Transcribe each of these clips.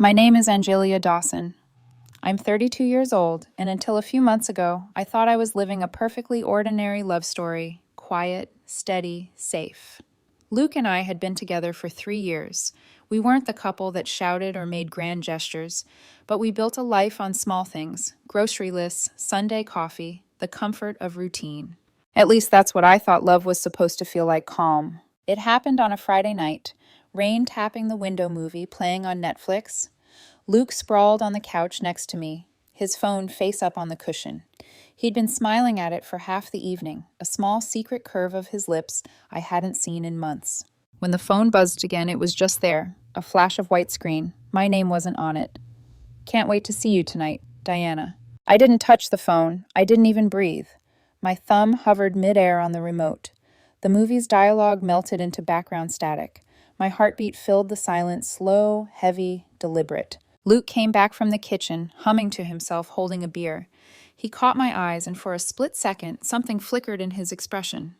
My name is Angelia Dawson. I'm 32 years old, and until a few months ago, I thought I was living a perfectly ordinary love story, quiet, steady, safe. Luke and I had been together for 3 years. We weren't the couple that shouted or made grand gestures, but we built a life on small things: grocery lists, Sunday coffee, the comfort of routine. At least that's what I thought love was supposed to feel like: calm. It happened on a Friday night, rain tapping the window movie playing on Netflix. Luke sprawled on the couch next to me, his phone face up on the cushion. He'd been smiling at it for half the evening, a small secret curve of his lips I hadn't seen in months. When the phone buzzed again, it was just there, a flash of white screen. My name wasn't on it. "Can't wait to see you tonight, Diana." I didn't touch the phone. I didn't even breathe. My thumb hovered midair on the remote. The movie's dialogue melted into background static. My heartbeat filled the silence, slow, heavy, deliberate. Luke came back from the kitchen, humming to himself, holding a beer. He caught my eyes, and for a split second, something flickered in his expression.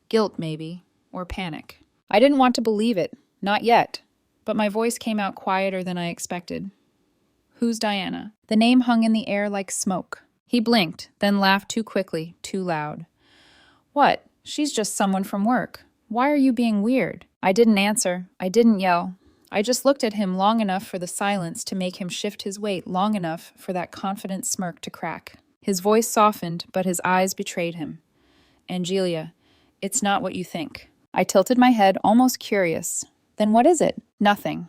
Guilt, maybe, or panic. I didn't want to believe it, not yet, but my voice came out quieter than I expected. "Who's Diana?" The name hung in the air like smoke. He blinked, then laughed too quickly, too loud. "What? She's just someone from work. Why are you being weird?" I didn't answer. I didn't yell. I just looked at him long enough for the silence to make him shift his weight, long enough for that confident smirk to crack. His voice softened, but his eyes betrayed him. "Angelia, it's not what you think." I tilted my head, almost curious. "Then what is it?" Nothing.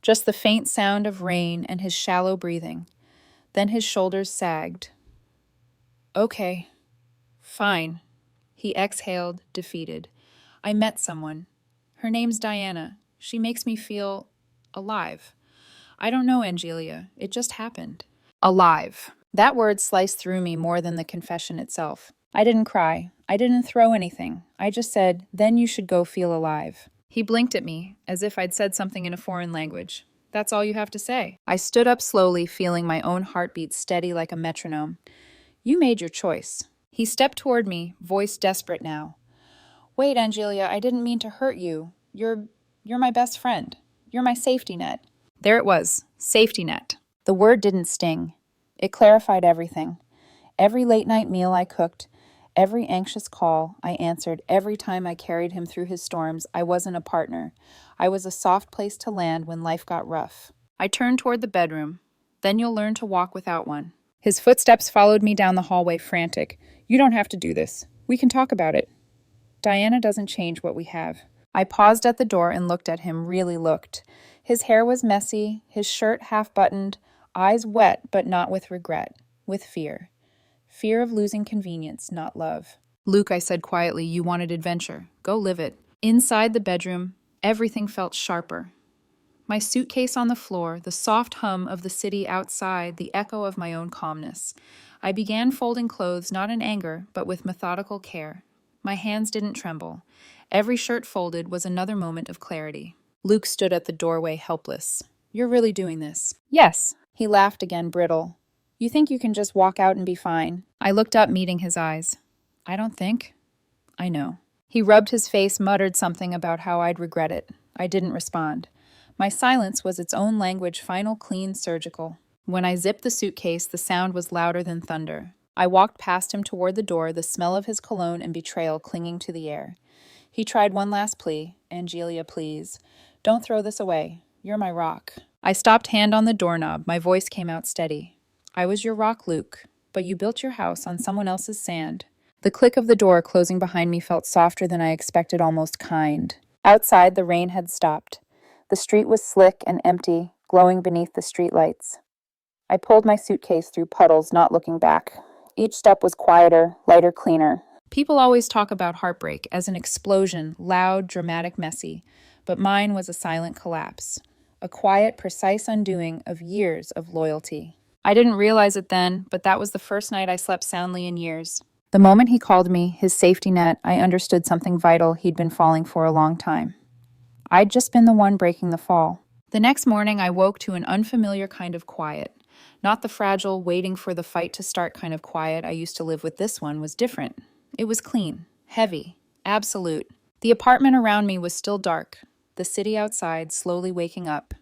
Just the faint sound of rain and his shallow breathing. Then his shoulders sagged. "Okay. Fine." He exhaled, defeated. "I met someone. Her name's Diana. She makes me feel alive. I don't know, Angelia. It just happened." Alive. That word sliced through me more than the confession itself. I didn't cry. I didn't throw anything. I just said, "Then you should go feel alive." He blinked at me, as if I'd said something in a foreign language. "That's all you have to say." I stood up slowly, feeling my own heartbeat steady like a metronome. "You made your choice." He stepped toward me, voice desperate now. "Wait, Angelia, I didn't mean to hurt you. You're my best friend. You're my safety net." There it was, safety net. The word didn't sting. It clarified everything. Every late night meal I cooked, every anxious call I answered, every time I carried him through his storms, I wasn't a partner. I was a soft place to land when life got rough. I turned toward the bedroom. "Then you'll learn to walk without one." His footsteps followed me down the hallway, frantic. "You don't have to do this. We can talk about it." Diana doesn't change what we have. I paused at the door and looked at him, really looked. His hair was messy, his shirt half-buttoned, eyes wet, but not with regret, with fear. Fear of losing convenience, not love. "Luke," I said quietly, "you wanted adventure. Go live it." Inside the bedroom, everything felt sharper. My suitcase on the floor, the soft hum of the city outside, the echo of my own calmness. I began folding clothes, not in anger, but with methodical care. My hands didn't tremble. Every shirt folded was another moment of clarity. Luke stood at the doorway, helpless. "You're really doing this?" "Yes." He laughed again, brittle. "You think you can just walk out and be fine?" I looked up, meeting his eyes. "I don't think. I know." He rubbed his face, muttered something about how I'd regret it. I didn't respond. My silence was its own language, final, clean, surgical. When I zipped the suitcase, the sound was louder than thunder. I walked past him toward the door, the smell of his cologne and betrayal clinging to the air. He tried one last plea. "Angelia, please. Don't throw this away. You're my rock." I stopped, hand on the doorknob. My voice came out steady. "I was your rock, Luke, but you built your house on someone else's sand." The click of the door closing behind me felt softer than I expected, almost kind. Outside, the rain had stopped. The street was slick and empty, glowing beneath the streetlights. I pulled my suitcase through puddles, not looking back. Each step was quieter, lighter, cleaner. People always talk about heartbreak as an explosion, loud, dramatic, messy, but mine was a silent collapse, a quiet, precise undoing of years of loyalty. I didn't realize it then, but that was the first night I slept soundly in years. The moment he called me his safety net, I understood something vital he'd been falling for a long time. I'd just been the one breaking the fall. The next morning, I woke to an unfamiliar kind of quiet. Not the fragile, waiting for the fight to start kind of quiet I used to live with. This one was different. It was clean, heavy, absolute. The apartment around me was still dark, the city outside slowly waking up.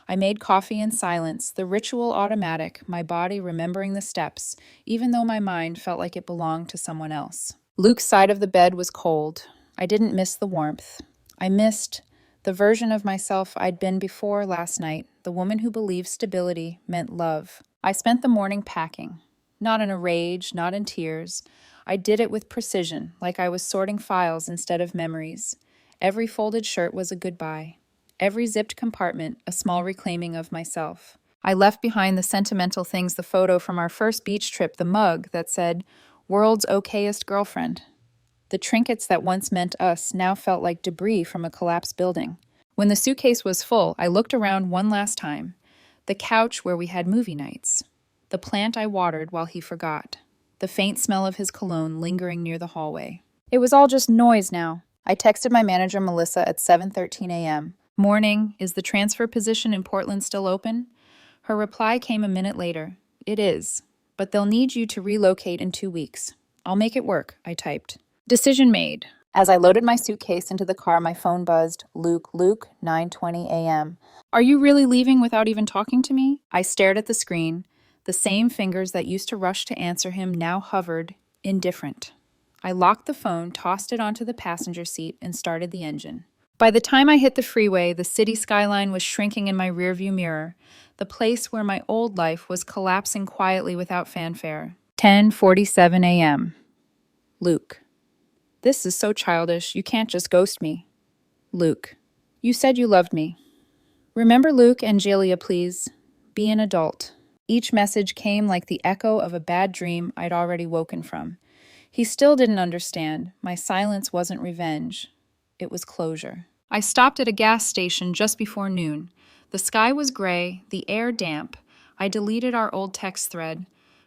I made coffee in silence, the ritual automatic, my body remembering the steps, even though my mind felt like it belonged to someone else. Luke's side of the bed was cold. I didn't miss the warmth. I missed the version of myself I'd been before last night, the woman who believed stability meant love. I spent the morning packing. Not in a rage, not in tears. I did it with precision, like I was sorting files instead of memories. Every folded shirt was a goodbye. Every zipped compartment, a small reclaiming of myself. I left behind the sentimental things, the photo from our first beach trip, the mug that said, "World's okayest girlfriend." The trinkets that once meant us now felt like debris from a collapsed building. When the suitcase was full, I looked around one last time. The couch where we had movie nights. The plant I watered while he forgot. The faint smell of his cologne lingering near the hallway. It was all just noise now. I texted my manager Melissa at 7:13 a.m. "Morning, is the transfer position in Portland still open?" Her reply came a minute later. "It is, but they'll need you to relocate in 2 weeks." "I'll make it work," I typed. Decision made. As I loaded my suitcase into the car, my phone buzzed. Luke, 9:20 a.m. "Are you really leaving without even talking to me?" I stared at the screen. The same fingers that used to rush to answer him now hovered, indifferent. I locked the phone, tossed it onto the passenger seat, and started the engine. By the time I hit the freeway, the city skyline was shrinking in my rearview mirror, the place where my old life was collapsing quietly without fanfare. 10:47 a.m. Luke. "This is so childish. You can't just ghost me." Luke. "You said you loved me." "Remember Luke, Angelia, please. Be an adult." Each message came like the echo of a bad dream I'd already woken from. He still didn't understand. My silence wasn't revenge. It was closure. I stopped at a gas station just before noon. The sky was gray, the air damp. I deleted our old text thread.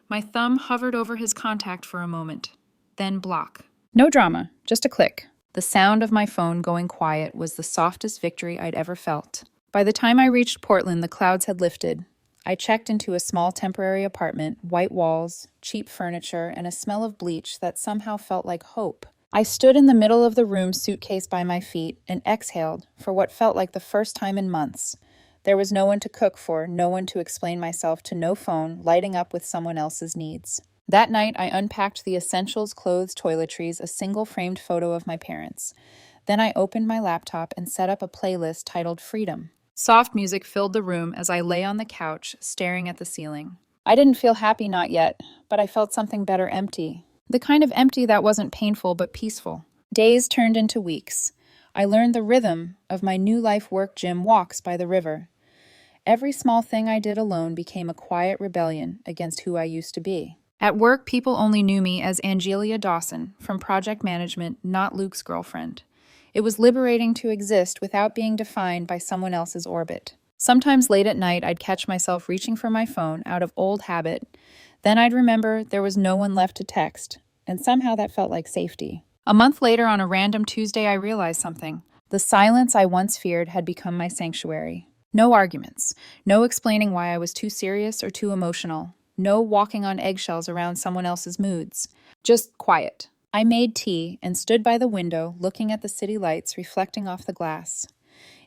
My thumb hovered over his contact for a moment. Then block. No drama, just a click. The sound of my phone going quiet was the softest victory I'd ever felt. By the time I reached Portland, the clouds had lifted. I checked into a small temporary apartment, white walls, cheap furniture, and a smell of bleach that somehow felt like hope. I stood in the middle of the room, suitcase by my feet, and exhaled for what felt like the first time in months. There was no one to cook for, no one to explain myself to, no phone lighting up with someone else's needs. That night, I unpacked the essentials, clothes, toiletries, a single framed photo of my parents. Then I opened my laptop and set up a playlist titled Freedom. Soft music filled the room as I lay on the couch, staring at the ceiling. I didn't feel happy, not yet, but I felt something better, empty. The kind of empty that wasn't painful but peaceful. Days turned into weeks. I learned the rhythm of my new life work gym walks by the river. Every small thing I did alone became a quiet rebellion against who I used to be. At work, people only knew me as Angelia Dawson, from project management, not Luke's girlfriend. It was liberating to exist without being defined by someone else's orbit. Sometimes late at night, I'd catch myself reaching for my phone out of old habit. Then I'd remember there was no one left to text, and somehow that felt like safety. A month later, on a random Tuesday, I realized something. The silence I once feared had become my sanctuary. No arguments, no explaining why I was too serious or too emotional, no walking on eggshells around someone else's moods. Just quiet. I made tea and stood by the window, looking at the city lights reflecting off the glass.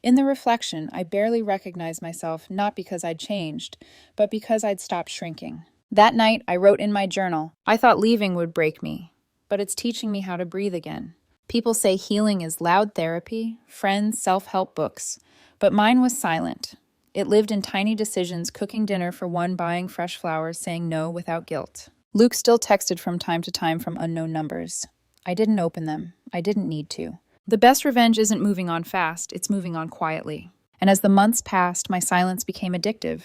In the reflection, I barely recognized myself, not because I'd changed, but because I'd stopped shrinking. That night, I wrote in my journal, I thought leaving would break me, but it's teaching me how to breathe again. People say healing is loud therapy, friends, self-help books, but mine was silent. It lived in tiny decisions, cooking dinner for one, buying fresh flowers, saying no without guilt. Luke still texted from time to time from unknown numbers. I didn't open them. I didn't need to. The best revenge isn't moving on fast, it's moving on quietly. And as the months passed, my silence became addictive.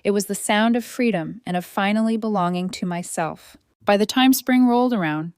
It was the sound of freedom and of finally belonging to myself. By the time spring rolled around,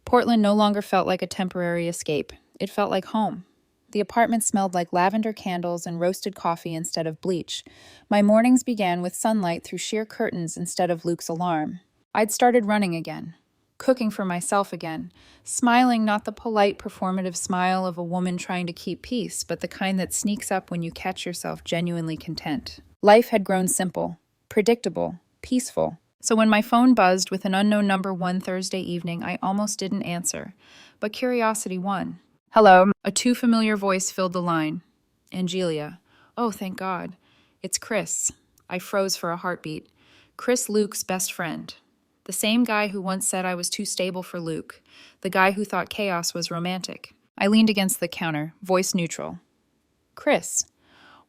Portland no longer felt like a temporary escape. It felt like home. The apartment smelled like lavender candles and roasted coffee instead of bleach. My mornings began with sunlight through sheer curtains instead of Luke's alarm. I'd started running again, cooking for myself again, smiling not the polite performative smile of a woman trying to keep peace, but the kind that sneaks up when you catch yourself genuinely content. Life had grown simple, predictable, peaceful. So when my phone buzzed with an unknown number one Thursday evening, I almost didn't answer, but curiosity won. "Hello." A too familiar voice filled the line. "Angelia." "Oh, thank God." It's Chris. I froze for a heartbeat. Chris, Luke's best friend. The same guy who once said I was too stable for Luke. The guy who thought chaos was romantic. I leaned against the counter, voice neutral. Chris,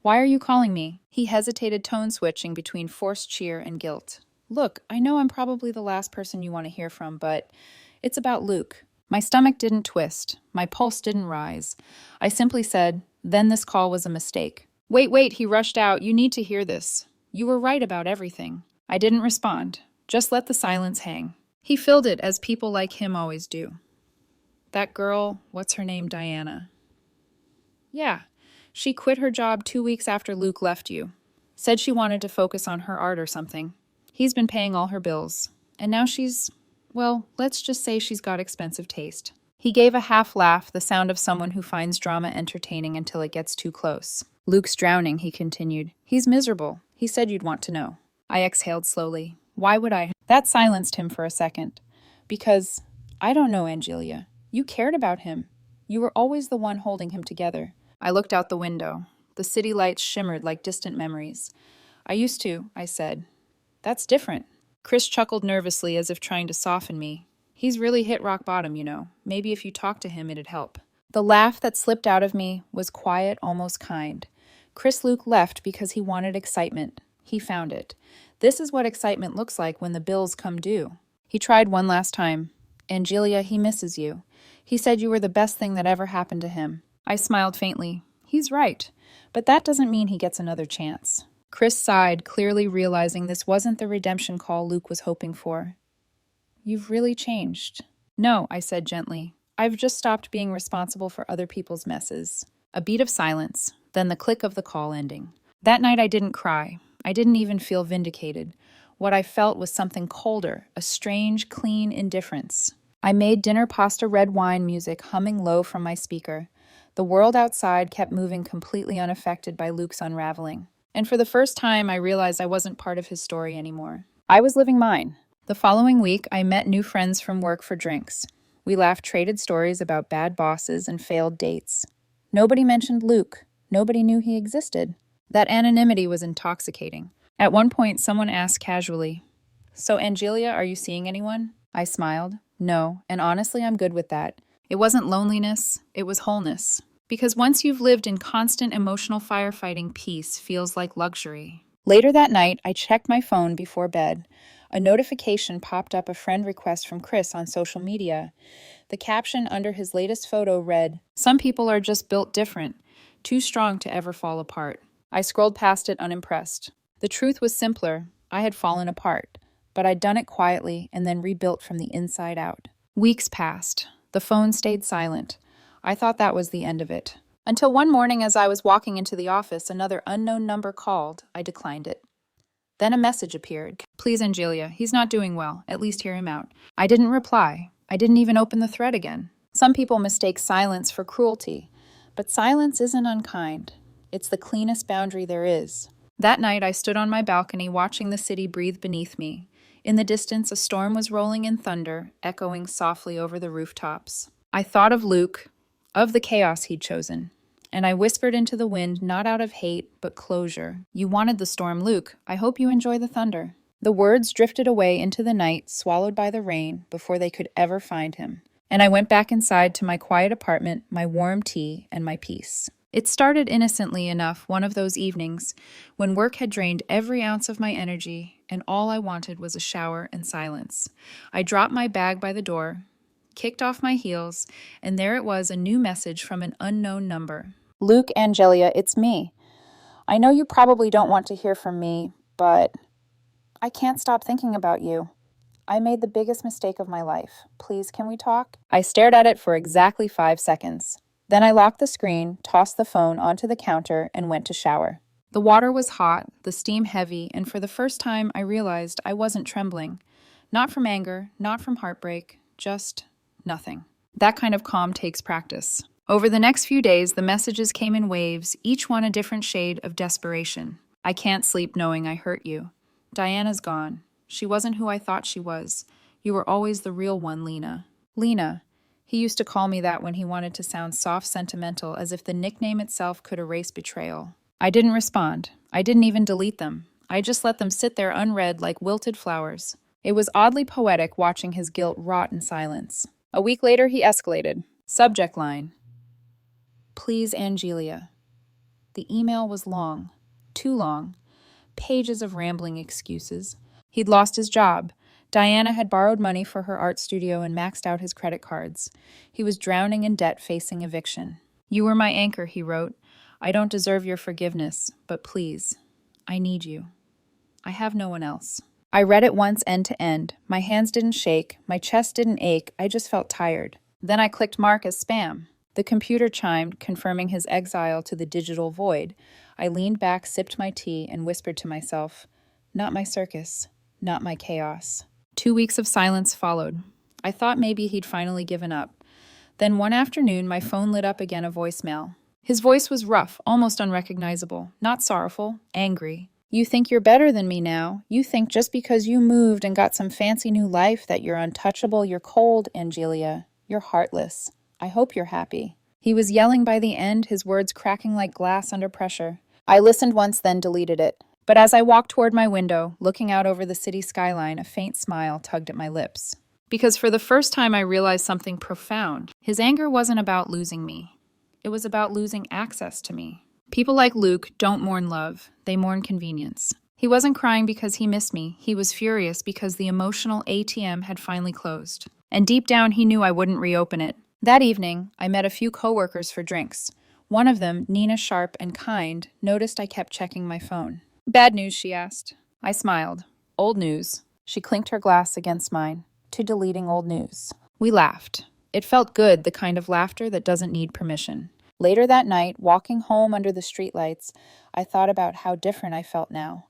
why are you calling me? He hesitated, tone switching between forced cheer and guilt. Look, I know I'm probably the last person you want to hear from, but it's about Luke. My stomach didn't twist. My pulse didn't rise. I simply said, then this call was a mistake. Wait, he rushed out. You need to hear this. You were right about everything. I didn't respond. Just let the silence hang. He filled it as people like him always do. That girl, what's her name, Diana? Yeah, she quit her job 2 weeks after Luke left you. Said she wanted to focus on her art or something. He's been paying all her bills. And now well, let's just say she's got expensive taste. He gave a half laugh, the sound of someone who finds drama entertaining until it gets too close. Luke's drowning, he continued. He's miserable. He said you'd want to know. I exhaled slowly. Why would I? That silenced him for a second. Because, I don't know, Angelia. You cared about him. You were always the one holding him together. I looked out the window. The city lights shimmered like distant memories. I used to, I said. That's different. Chris chuckled nervously as if trying to soften me. He's really hit rock bottom, you know. Maybe if you talk to him, it'd help. The laugh that slipped out of me was quiet, almost kind. Chris Luke left because he wanted excitement. He found it. This is what excitement looks like when the bills come due. He tried one last time. Angelia, he misses you. He said you were the best thing that ever happened to him. I smiled faintly. He's right. But that doesn't mean he gets another chance. Chris sighed, clearly realizing this wasn't the redemption call Luke was hoping for. You've really changed. No, I said gently. I've just stopped being responsible for other people's messes. A beat of silence, then the click of the call ending. That night I didn't cry. I didn't even feel vindicated. What I felt was something colder, a strange, clean indifference. I made dinner pasta red wine music humming low from my speaker. The world outside kept moving completely unaffected by Luke's unraveling. And for the first time, I realized I wasn't part of his story anymore. I was living mine. The following week, I met new friends from work for drinks. We laughed, traded stories about bad bosses and failed dates. Nobody mentioned Luke. Nobody knew he existed. That anonymity was intoxicating. At one point, someone asked casually, "So, Angelia, are you seeing anyone?" I smiled. No, and honestly, I'm good with that. It wasn't loneliness, it was wholeness. Because once you've lived in constant emotional firefighting, peace feels like luxury. Later that night, I checked my phone before bed. A notification popped up, a friend request from Chris on social media. The caption under his latest photo read, "Some people are just built different, too strong to ever fall apart." I scrolled past it unimpressed. The truth was simpler. I had fallen apart, but I'd done it quietly and then rebuilt from the inside out. Weeks passed. The phone stayed silent. I thought that was the end of it. Until one morning, as I was walking into the office, another unknown number called. I declined it. Then a message appeared. "Please, Angelia, he's not doing well. At least hear him out." I didn't reply. I didn't even open the thread again. Some people mistake silence for cruelty, but silence isn't unkind. It's the cleanest boundary there is. That night, I stood on my balcony watching the city breathe beneath me. In the distance, a storm was rolling in thunder, echoing softly over the rooftops. I thought of Luke, of the chaos he'd chosen, and I whispered into the wind, not out of hate, but closure. "You wanted the storm, Luke. I hope you enjoy the thunder." The words drifted away into the night, swallowed by the rain, before they could ever find him. And I went back inside to my quiet apartment, my warm tea, and my peace. It started innocently enough one of those evenings when work had drained every ounce of my energy, and all I wanted was a shower and silence. I dropped my bag by the door, kicked off my heels, and there it was, a new message from an unknown number. "Luke, Angelia, it's me. I know you probably don't want to hear from me, but I can't stop thinking about you. I made the biggest mistake of my life. Please, can we talk?" I stared at it for exactly 5 seconds. Then I locked the screen, tossed the phone onto the counter, and went to shower. The water was hot, the steam heavy, and for the first time I realized I wasn't trembling. Not from anger, not from heartbreak, just nothing. That kind of calm takes practice. Over the next few days, the messages came in waves, each one a different shade of desperation. "I can't sleep knowing I hurt you. Diana's gone. She wasn't who I thought she was. You were always the real one, Lena." Lena. He used to call me that when he wanted to sound soft, sentimental, as if the nickname itself could erase betrayal. I didn't respond. I didn't even delete them. I just let them sit there unread like wilted flowers. It was oddly poetic watching his guilt rot in silence. A week later, he escalated. Subject line: Please, Angelia. The email was long. Too long. Pages of rambling excuses. He'd lost his job. Diana had borrowed money for her art studio and maxed out his credit cards. He was drowning in debt, facing eviction. You were my anchor, he wrote. I don't deserve your forgiveness, but please, I need you. I have no one else. I read it once end to end. My hands didn't shake, my chest didn't ache, I just felt tired. Then I clicked mark as spam. The computer chimed, confirming his exile to the digital void. I leaned back, sipped my tea, and whispered to myself, not my circus, not my chaos. 2 weeks of silence followed. I thought maybe he'd finally given up. Then one afternoon, my phone lit up again, a voicemail. His voice was rough, almost unrecognizable, not sorrowful, angry. You think you're better than me now. You think just because you moved and got some fancy new life that you're untouchable. You're cold, Angelia. You're heartless. I hope you're happy. He was yelling by the end, his words cracking like glass under pressure. I listened once, then deleted it. But as I walked toward my window, looking out over the city skyline, a faint smile tugged at my lips. Because for the first time I realized something profound. His anger wasn't about losing me. It was about losing access to me. People like Luke don't mourn love, they mourn convenience. He wasn't crying because he missed me, he was furious because the emotional ATM had finally closed. And deep down he knew I wouldn't reopen it. That evening, I met a few coworkers for drinks. One of them, Nina Sharp and kind, noticed I kept checking my phone. Bad news, she asked. I smiled. Old news. She clinked her glass against mine. To deleting old news. We laughed. It felt good, the kind of laughter that doesn't need permission. Later that night, walking home under the streetlights, I thought about how different I felt now.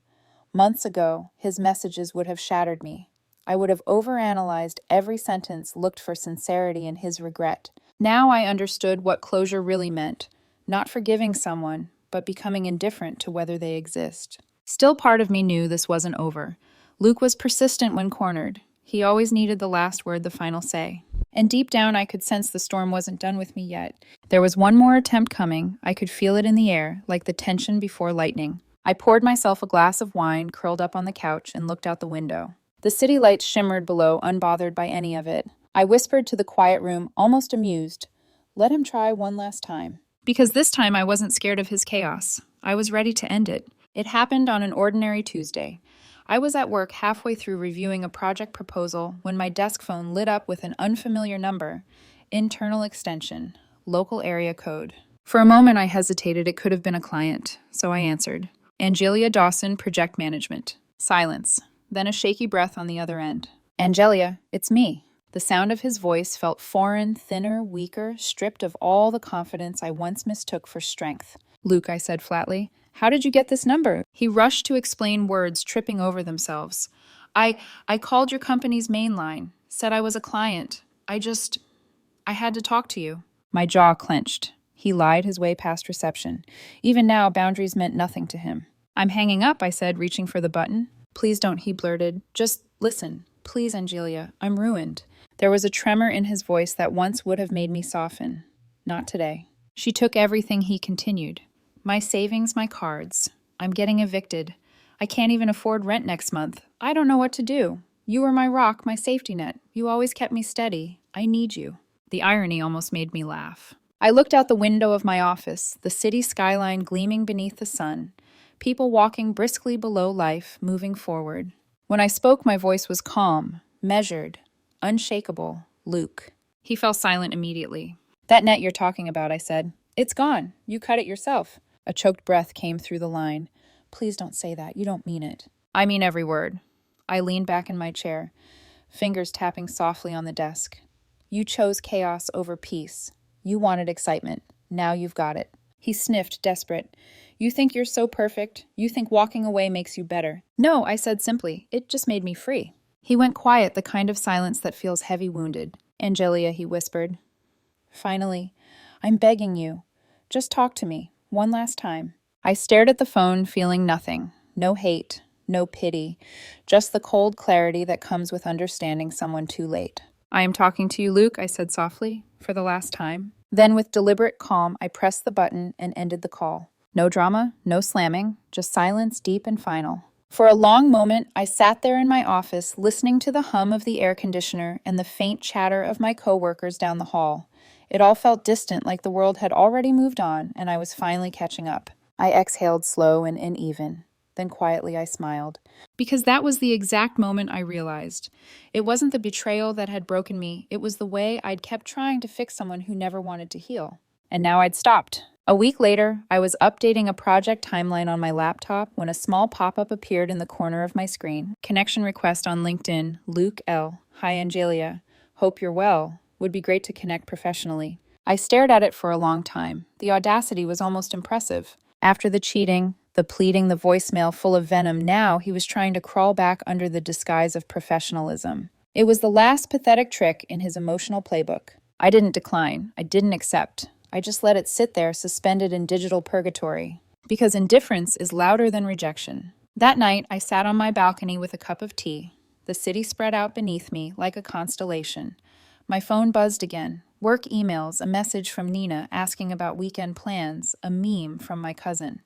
Months ago, his messages would have shattered me. I would have overanalyzed every sentence, looked for sincerity in his regret. Now I understood what closure really meant. Not forgiving someone, but becoming indifferent to whether they exist. Still, part of me knew this wasn't over. Luke was persistent when cornered. He always needed the last word, the final say. And deep down, I could sense the storm wasn't done with me yet. There was one more attempt coming. I could feel it in the air, like the tension before lightning. I poured myself a glass of wine, curled up on the couch, and looked out the window. The city lights shimmered below, unbothered by any of it. I whispered to the quiet room, almost amused, let him try one last time. Because this time I wasn't scared of his chaos. I was ready to end it. It happened on an ordinary Tuesday. I was at work halfway through reviewing a project proposal when my desk phone lit up with an unfamiliar number. Internal extension. Local area code. For a moment I hesitated. It could have been a client, so I answered. Angelia Dawson, Project Management. Silence. Then a shaky breath on the other end. Angelia, it's me. The sound of his voice felt foreign, thinner, weaker, stripped of all the confidence I once mistook for strength. Luke, I said flatly. How did you get this number? He rushed to explain, words tripping over themselves. I called your company's main line, said I was a client. I had to talk to you. My jaw clenched. He lied his way past reception. Even now, boundaries meant nothing to him. I'm hanging up, I said, reaching for the button. Please don't, he blurted. Just listen. Please, Angelia, I'm ruined. There was a tremor in his voice that once would have made me soften. Not today. She took everything, he continued. My savings, my cards. I'm getting evicted. I can't even afford rent next month. I don't know what to do. You were my rock, my safety net. You always kept me steady. I need you. The irony almost made me laugh. I looked out the window of my office, the city skyline gleaming beneath the sun. People walking briskly below life, moving forward. When I spoke, my voice was calm, measured, unshakable. Luke. He fell silent immediately. That net you're talking about, I said. It's gone. You cut it yourself. A choked breath came through the line. Please don't say that. You don't mean it. I mean every word. I leaned back in my chair, fingers tapping softly on the desk. You chose chaos over peace. You wanted excitement. Now you've got it. He sniffed, desperate. You think you're so perfect. You think walking away makes you better. No, I said simply. It just made me free. He went quiet, the kind of silence that feels heavy-wounded. Angelia, he whispered. Finally, I'm begging you. Just talk to me. One last time. I stared at the phone, feeling nothing. No hate, no pity, just the cold clarity that comes with understanding someone too late. I am talking to you, Luke, I said softly, for the last time. Then with deliberate calm, I pressed the button and ended the call. No drama, no slamming, just silence deep and final. For a long moment, I sat there in my office, listening to the hum of the air conditioner and the faint chatter of my coworkers down the hall. It all felt distant, like the world had already moved on, and I was finally catching up. I exhaled slow and uneven. Then quietly I smiled. Because that was the exact moment I realized. It wasn't the betrayal that had broken me, it was the way I'd kept trying to fix someone who never wanted to heal. And now I'd stopped. A week later, I was updating a project timeline on my laptop when a small pop-up appeared in the corner of my screen. Connection request on LinkedIn, Luke L. Hi, Angelia. Hope you're well. Would be great to connect professionally. I stared at it for a long time. The audacity was almost impressive. After the cheating, the pleading, the voicemail full of venom, now he was trying to crawl back under the disguise of professionalism. It was the last pathetic trick in his emotional playbook. I didn't decline. I didn't accept. I just let it sit there, suspended in digital purgatory. Because indifference is louder than rejection. That night, I sat on my balcony with a cup of tea. The city spread out beneath me like a constellation. My phone buzzed again. Work emails, a message from Nina asking about weekend plans, a meme from my cousin.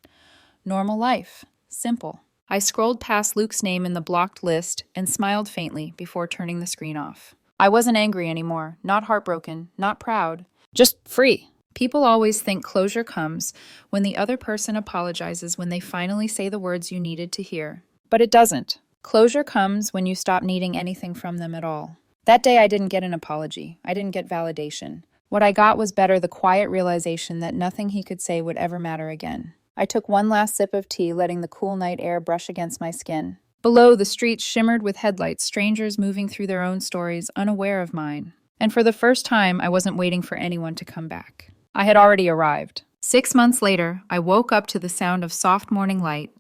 Normal life. Simple. I scrolled past Luke's name in the blocked list and smiled faintly before turning the screen off. I wasn't angry anymore, not heartbroken, not proud, just free. People always think closure comes when the other person apologizes when they finally say the words you needed to hear. But it doesn't. Closure comes when you stop needing anything from them at all. That day I didn't get an apology. I didn't get validation. What I got was better, the quiet realization that nothing he could say would ever matter again. I took one last sip of tea, letting the cool night air brush against my skin. Below, the streets shimmered with headlights, strangers moving through their own stories, unaware of mine. And for the first time, I wasn't waiting for anyone to come back. I had already arrived. 6 months later, I woke up to the sound of soft morning light.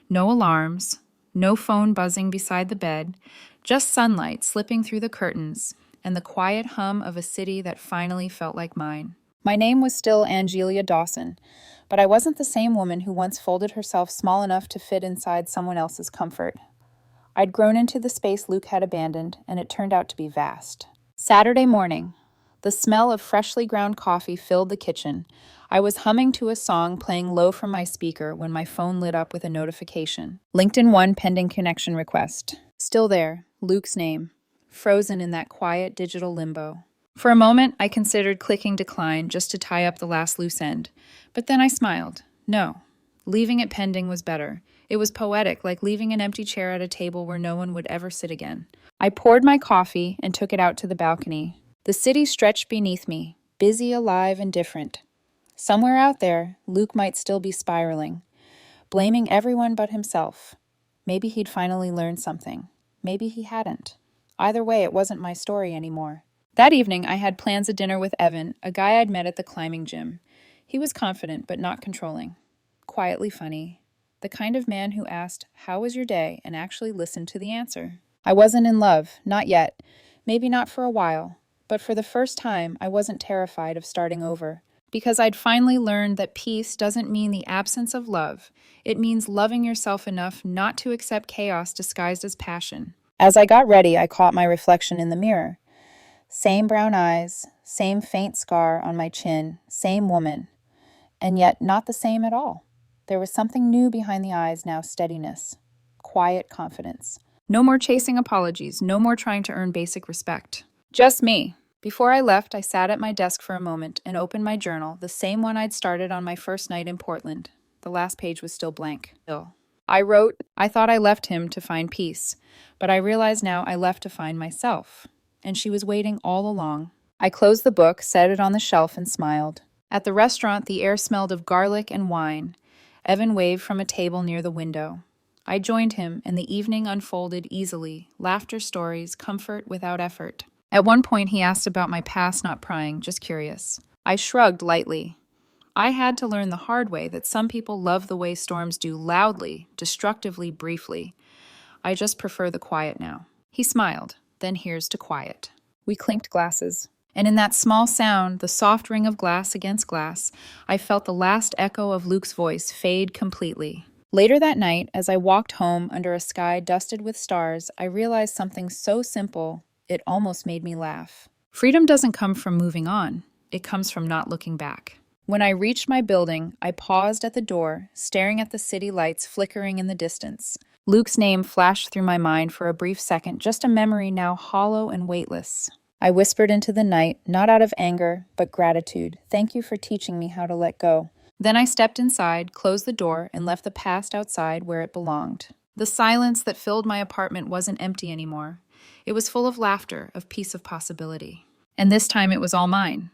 No alarms, no phone buzzing beside the bed, just sunlight slipping through the curtains, and the quiet hum of a city that finally felt like mine. My name was still Angelia Dawson, but I wasn't the same woman who once folded herself small enough to fit inside someone else's comfort. I'd grown into the space Luke had abandoned, and it turned out to be vast. Saturday morning. The smell of freshly ground coffee filled the kitchen. I was humming to a song playing low from my speaker when my phone lit up with a notification. LinkedIn 1 pending connection request. Still there, Luke's name, frozen in that quiet digital limbo. For a moment, I considered clicking decline just to tie up the last loose end. But then I smiled. No, leaving it pending was better. It was poetic, like leaving an empty chair at a table where no one would ever sit again. I poured my coffee and took it out to the balcony. The city stretched beneath me, busy, alive, and different. Somewhere out there, Luke might still be spiraling, blaming everyone but himself. Maybe he'd finally learned something. Maybe he hadn't. Either way, it wasn't my story anymore. That evening, I had plans a dinner with Evan, a guy I'd met at the climbing gym. He was confident but not controlling. Quietly funny. The kind of man who asked, "How was your day?" and actually listened to the answer. I wasn't in love, not yet. Maybe not for a while. But for the first time, I wasn't terrified of starting over. Because I'd finally learned that peace doesn't mean the absence of love. It means loving yourself enough not to accept chaos disguised as passion. As I got ready, I caught my reflection in the mirror. Same brown eyes, same faint scar on my chin, same woman. And yet not the same at all. There was something new behind the eyes now, steadiness. Quiet confidence. No more chasing apologies, no more trying to earn basic respect. Just me. Before I left, I sat at my desk for a moment and opened my journal, the same one I'd started on my first night in Portland. The last page was still blank. I wrote, I thought I left him to find peace, but I realize now I left to find myself. And she was waiting all along. I closed the book, set it on the shelf, and smiled. At the restaurant, the air smelled of garlic and wine. Evan waved from a table near the window. I joined him, and the evening unfolded easily, laughter, stories, comfort without effort. At one point, he asked about my past, not prying, just curious. I shrugged lightly. I had to learn the hard way that some people love the way storms do, loudly, destructively, briefly. I just prefer the quiet now. He smiled. Then here's to quiet. We clinked glasses. And in that small sound, the soft ring of glass against glass, I felt the last echo of Luke's voice fade completely. Later that night, as I walked home under a sky dusted with stars, I realized something so simple, it almost made me laugh. Freedom doesn't come from moving on. It comes from not looking back. When I reached my building, I paused at the door, staring at the city lights flickering in the distance. Luke's name flashed through my mind for a brief second, just a memory now hollow and weightless. I whispered into the night, not out of anger, but gratitude. Thank you for teaching me how to let go. Then I stepped inside, closed the door, and left the past outside where it belonged. The silence that filled my apartment wasn't empty anymore. It was full of laughter, of peace, of possibility. And this time it was all mine.